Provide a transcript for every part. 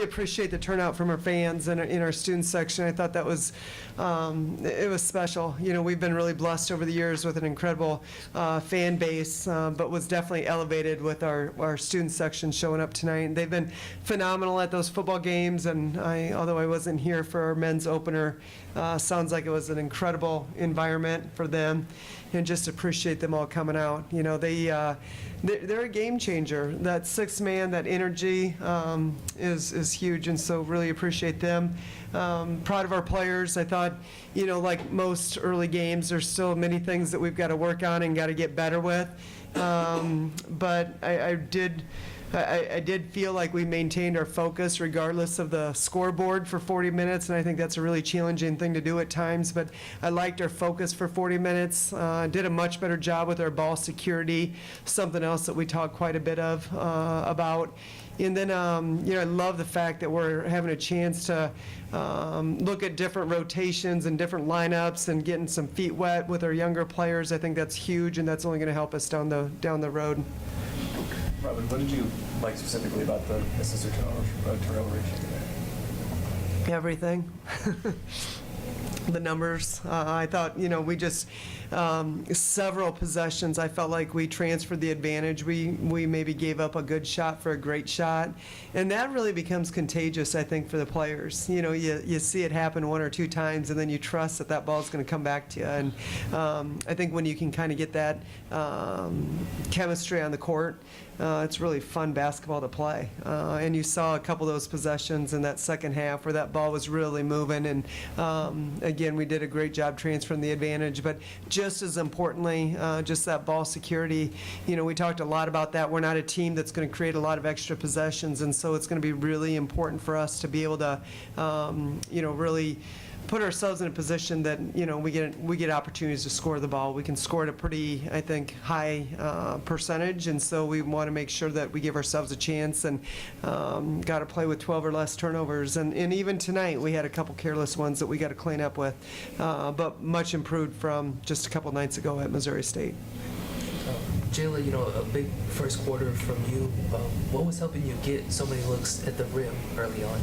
appreciate the turnout from our fans and in our student section. I thought that was it was special. You know, we've been really blessed over the years with an incredible fan base, but was definitely elevated with our student section showing up tonight. They've been phenomenal at those football games, and although I wasn't here for our men's opener, sounds like it was an incredible environment for them, and just appreciate them all coming out. You know, they're a game changer. That sixth man, that energy is huge, and so really appreciate them. Proud of our players. I thought, you know, like most early games, there's still many things that we've got to work on and got to get better with. But I did feel like we maintained our focus regardless of the scoreboard for 40 minutes, and I think that's a really challenging thing to do at times, but I liked our focus for 40 minutes. Did a much better job with our ball security, something else that we talked quite a bit about. And then, you know, I love the fact that we're having a chance to look at different rotations and different lineups and getting some feet wet with our younger players. I think that's huge, and that's only going to help us down the road. Robin, what did you like specifically about the assist to turnover ratio today? Everything. The numbers. I thought, you know, we just several possessions, I felt like we transferred the advantage. We maybe gave up a good shot for a great shot, and that really becomes contagious, I think, for the players. You know, you see it happen one or two times, and then you trust that that ball is going to come back to you. And I think when you can kind of get that chemistry on the court, it's really fun basketball to play. And you saw a couple of those possessions in that second half where that ball was really moving, and again, we did a great job transferring the advantage. But just as importantly, just that ball security, you know, we talked a lot about that. We're not a team that's going to create a lot of extra possessions, and so it's going to be really important for us to be able to, you know, really put ourselves in a position that, you know, we get opportunities to score the ball. We can score at a pretty, I think, high percentage, and so we want to make sure that we give ourselves a chance, and got to play with 12 or less turnovers. And even tonight we had a couple careless ones that we got to clean up with, but much improved from just a couple nights ago at Missouri State. Jayla, you know, a big first quarter from you. What was helping you get so many looks at the rim early on?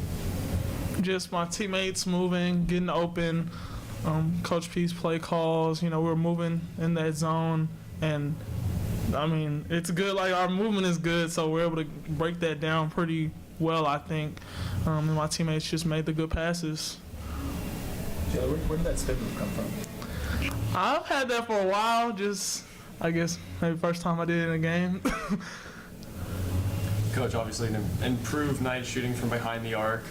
Just my teammates moving, getting open, Coach P's play calls. You know, we're moving in that zone, and I mean, it's good. Like, our movement is good, so we're able to break that down pretty well, I think. And my teammates just made the good passes. Jayla, where did that spin move come from? I've had that for a while. Just, I guess, maybe first time I did it in a game. Coach, obviously an improved night shooting from behind the arc.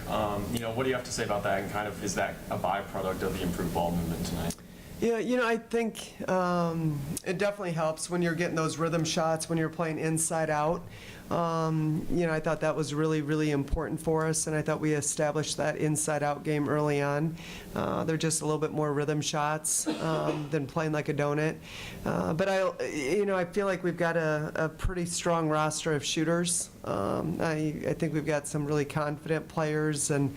You know, what do you have to say about that, and kind of is that a byproduct of the improved ball movement tonight? Yeah, you know, I think it definitely helps when you're getting those rhythm shots, when you're playing inside out. You know, I thought that was really, really important for us, and I thought we established that inside-out game early on. They're just a little bit more rhythm shots than playing like a donut. But I feel like we've got a pretty strong roster of shooters. I think we've got some really confident players and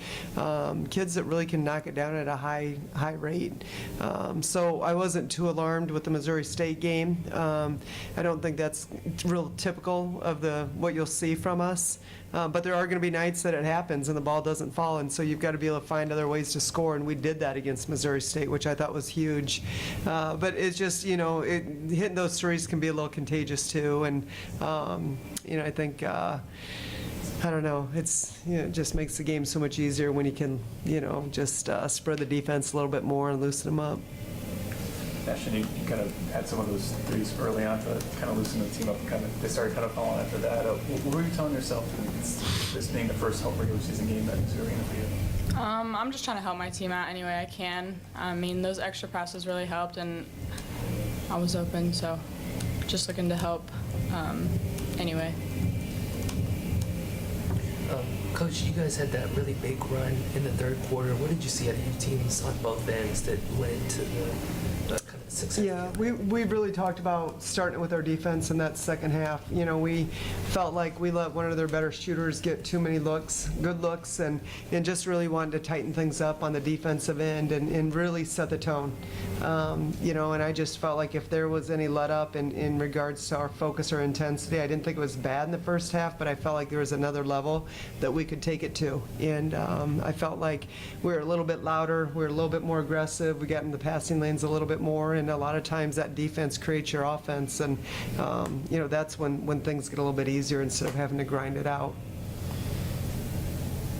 kids that really can knock it down at a high rate. So I wasn't too alarmed with the Missouri State game. I don't think that's real typical of what you'll see from us. But there are going to be nights that it happens and the ball doesn't fall, and so you've got to be able to find other ways to score, and we did that against Missouri State, which I thought was huge. But it's just, you know, hitting those threes can be a little contagious too, and you know, I think I don't know, it's, you know, it just makes the game so much easier when you can, you know, just spread the defense a little bit more and loosen them up. Ashton, you kind of had some of those threes early on to kind of loosen the team up, and they started kind of falling after that. What were you telling yourself, this being the first regular season game that Missouri in for you? I'm just trying to help my team out any way I can. I mean, those extra passes really helped, and I was open, so just looking to help anyway. Coach, you guys had that really big run in the third quarter. What did you see out of your teams on both ends that led to the kind of success? Yeah, we really talked about starting with our defense in that second half. You know, we felt like we let one of their better shooters get too many looks, good looks, and just really wanted to tighten things up on the defensive end and really set the tone. You know, and I just felt like if there was any let up in regards to our focus or intensity, I didn't think it was bad in the first half, but I felt like there was another level that we could take it to. And I felt like we were a little bit louder, we were a little bit more aggressive, we got in the passing lanes a little bit more, and a lot of times that defense creates your offense, and you know, that's when things get a little bit easier instead of having to grind it out.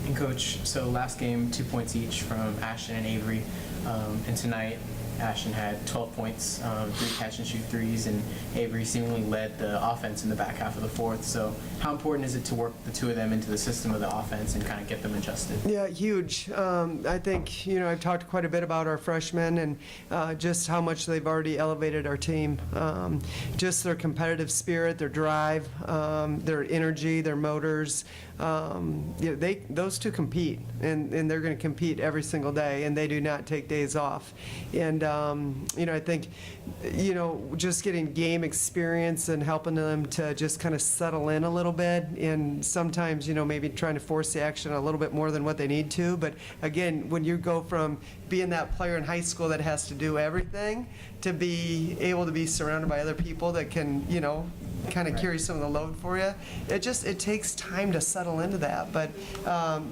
And Coach, so last game, 2 points each from Ashton and Avery, and tonight Ashton had 12 points, 3 catch and shoot threes, and Avery seemingly led the offense in the back half of the fourth. So how important is it to work the two of them into the system of the offense and kind of get them adjusted? Yeah, huge. I think, you know, I've talked quite a bit about our freshmen and just how much they've already elevated our team. Just their competitive spirit, their drive, their energy, their motors. You know, those two compete, and they're going to compete every single day, and they do not take days off. And you know, I think, you know, just getting game experience and helping them to just kind of settle in a little bit, and sometimes, you know, maybe trying to force the action a little bit more than what they need to. But again, when you go from being that player in high school that has to do everything to be able to be surrounded by other people that can, you know, kind of carry some of the load for you, it takes time to settle into that. But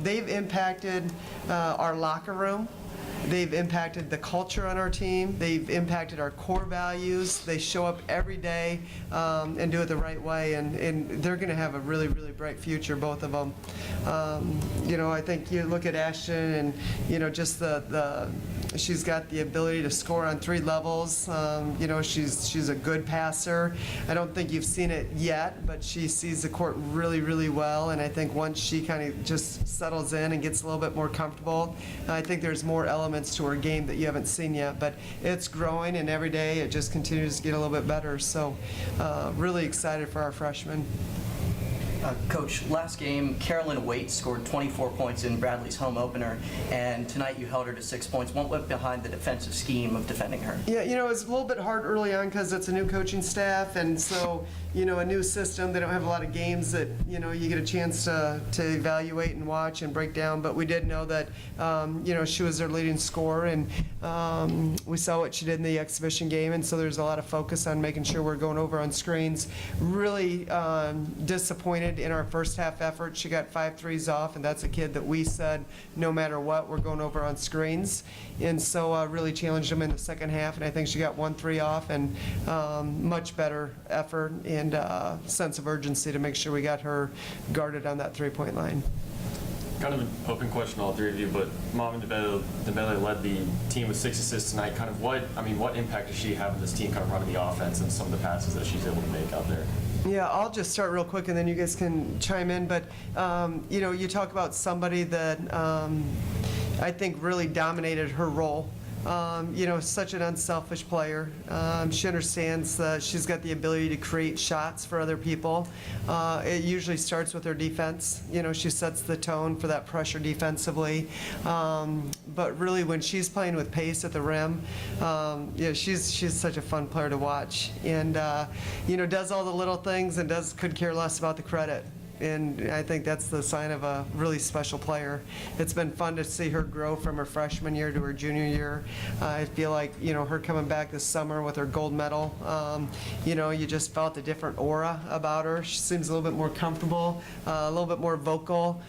they've impacted our locker room. They've impacted the culture on our team. They've impacted our core values. They show up every day and do it the right way, and they're going to have a really, really bright future, both of them. You know, I think you look at Ashton, and, you know, just she's got the ability to score on 3 levels. You know, she's a good passer. I don't think you've seen it yet, but she sees the court really, really well, and I think once she kind of just settles in and gets a little bit more comfortable, I think there's more elements to her game that you haven't seen yet. But it's growing, and every day it just continues to get a little bit better. So really excited for our freshmen. Coach, last game, Carolyn Waite scored 24 points in Bradley's home opener, and tonight you held her to 6 points. What went behind the defensive scheme of defending her? Yeah, you know, it's a little bit hard early on because it's a new coaching staff, and so, you know, a new system. They don't have a lot of games that, you know, you get a chance to evaluate and watch and break down. But we did know that, you know, she was their leading scorer, and we saw what she did in the exhibition game, and so there's a lot of focus on making sure we're going over on screens. Really disappointed in our first half effort. She got 5 threes off, and that's a kid that we said no matter what, we're going over on screens. And so really challenged them in the second half, and I think she got 1 3 off, and much better effort and sense of urgency to make sure we got her guarded on that 3-point line. Kind of an open question to all 3 of you, but Mom Dembele led the team with 6 assists tonight. Kind of what impact does she have on this team kind of running the offense and some of the passes that she's able to make out there? Yeah, I'll just start real quick and then you guys can chime in. But, you know, you talk about somebody that I think really dominated her role. You know, such an unselfish player. She understands that she's got the ability to create shots for other people. It usually starts with her defense. You know, she sets the tone for that pressure defensively. But really, when she's playing with pace at the rim, yeah, she's such a fun player to watch. And, you know, does all the little things and could care less about the credit. And I think that's the sign of a really special player. It's been fun to see her grow from her freshman year to her junior year. I feel like, you know, her coming back this summer with her gold medal, you know, you just felt a different aura about her. She seems a little bit more comfortable, a little bit more vocal,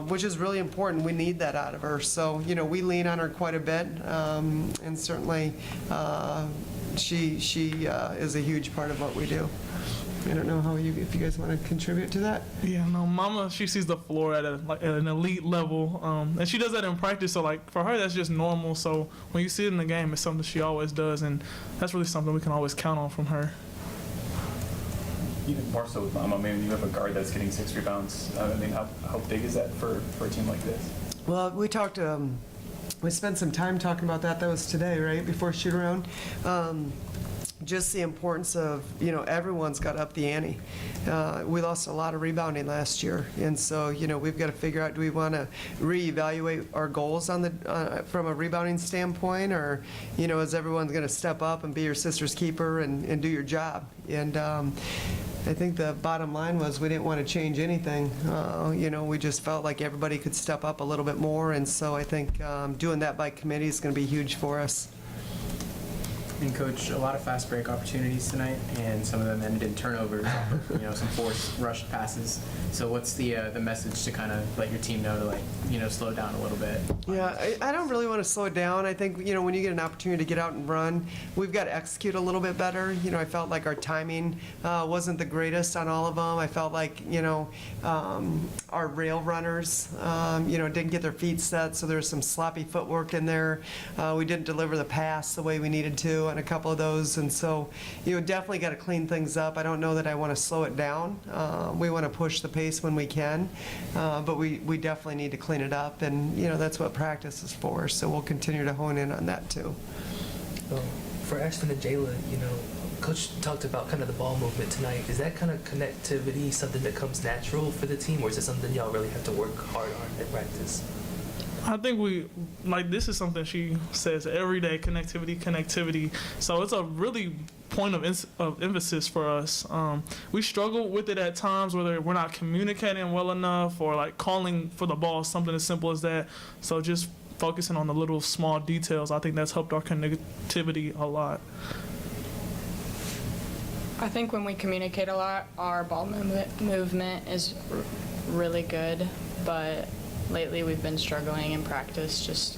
which is really important. We need that out of her. So, you know, we lean on her quite a bit, and certainly she is a huge part of what we do. I don't know if you guys want to contribute to that. Yeah, no, Mama, she sees the floor at an elite level, and she does that in practice. So, like, for her, that's just normal. So when you see it in the game, it's something she always does, and that's really something we can always count on from her. Even more so with Mama. I mean, you have a guard that's getting 6 rebounds. I mean, how big is that for a team like this? Well, we talked. We spent some time talking about that. That was today, right before shoot around. just the importance of, everyone's got to up the ante. We lost a lot of rebounding last year, and so, we've got to figure out, do we want to reevaluate our goals on the from a rebounding standpoint, or, is everyone going to step up and be your sister's keeper and do your job? And I think the bottom line was we didn't want to change anything. We just felt like everybody could step up a little bit more, and so I think doing that by committee is going to be huge for us. And Coach, a lot of fast break opportunities tonight, and some of them ended in turnovers, off of, some forced rushed passes. So what's the message to kind of let your team know to slow down a little bit? Yeah, I don't really want to slow it down. I think, when you get an opportunity to get out and run, we've got to execute a little bit better. I felt like our timing wasn't the greatest on all of them. I felt like, our rail runners, didn't get their feet set, so there was some sloppy footwork in there. We didn't deliver the pass the way we needed to on a couple of those, and so, definitely got to clean things up. I don't know that I want to slow it down. We want to push the pace when we can, but we definitely need to clean it up, and that's what practice is for. So we'll continue to hone in on that too. For Ashton and Jayla, Coach talked about kind of the ball movement tonight. Is that kind of connectivity something that comes natural for the team, or is it something y'all really have to work hard on in practice? I think this is something she says every day, connectivity. So it's a really point of emphasis for us. We struggle with it at times, whether we're not communicating well enough or calling for the ball, something as simple as that. So just focusing on the little small details, I think that's helped our connectivity a lot. I think when we communicate a lot, our ball movement is really good, but lately we've been struggling in practice, just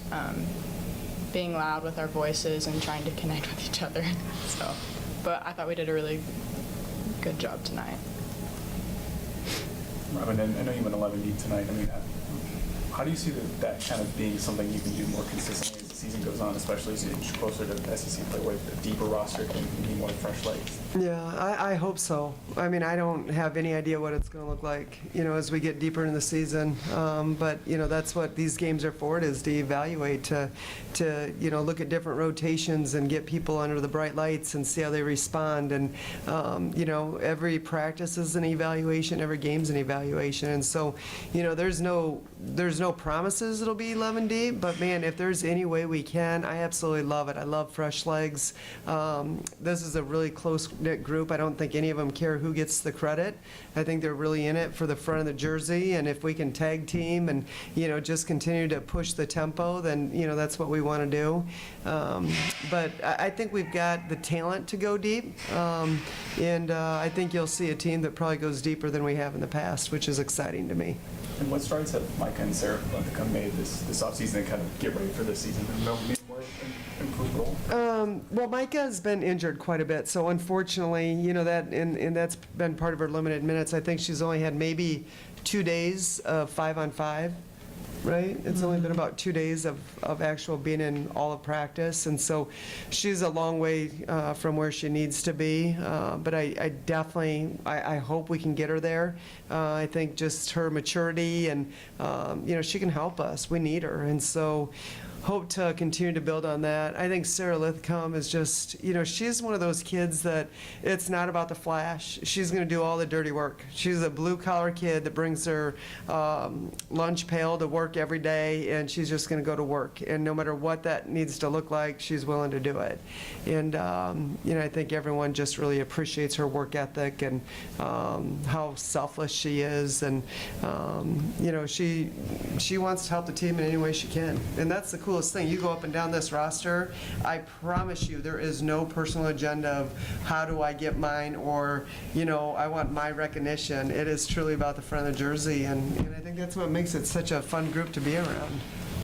being loud with our voices and trying to connect with each other. But I thought we did a really good job tonight. Robin, I know you went 11 deep tonight. How do you see that kind of being something you can do more consistently as the season goes on, especially as you get closer to SEC play, where a deeper roster can be more fresh legs? Yeah, I hope so. I don't have any idea what it's going to look like, as we get deeper in the season. But, that's what these games are for, is to evaluate, to look at different rotations and get people under the bright lights and see how they respond. And, every practice is an evaluation, every game's an evaluation. And so, there's no promises it'll be 11 deep, but man, if there's any way we can, I absolutely love it. I love fresh legs. This is a really close-knit group. I don't think any of them care who gets the credit. I think they're really in it for the front of the jersey, and if we can tag team and, just continue to push the tempo, then, that's what we want to do. But I think we've got the talent to go deep, and I think you'll see a team that probably goes deeper than we have in the past, which is exciting to me. And what strides have Micah and Sarah made this offseason to kind of get ready for this season? Maybe more improved role? Well, Micah has been injured quite a bit, so unfortunately, and that's been part of her limited minutes. I think she's only had maybe 2 days of 5-on-5. Right? It's only been about 2 days of actual being in all of practice, and so she's a long way from where she needs to be, but I definitely hope we can get her there. I think just her maturity and, she can help us. We need her, and so hope to continue to build on that. I think Sarah Lithcomb is just, she's one of those kids that it's not about the flash. She's going to do all the dirty work. She's a blue-collar kid that brings her lunch pail to work every day, and she's just going to go to work. And no matter what that needs to look like, she's willing to do it. And, I think everyone just really appreciates her work ethic and how selfless she is. And, she wants to help the team in any way she can. And that's the coolest thing. You go up and down this roster, I promise you there is no personal agenda of how do I get mine, or, I want my recognition. It is truly about the front of the jersey, and I think that's what makes it such a fun group to be around.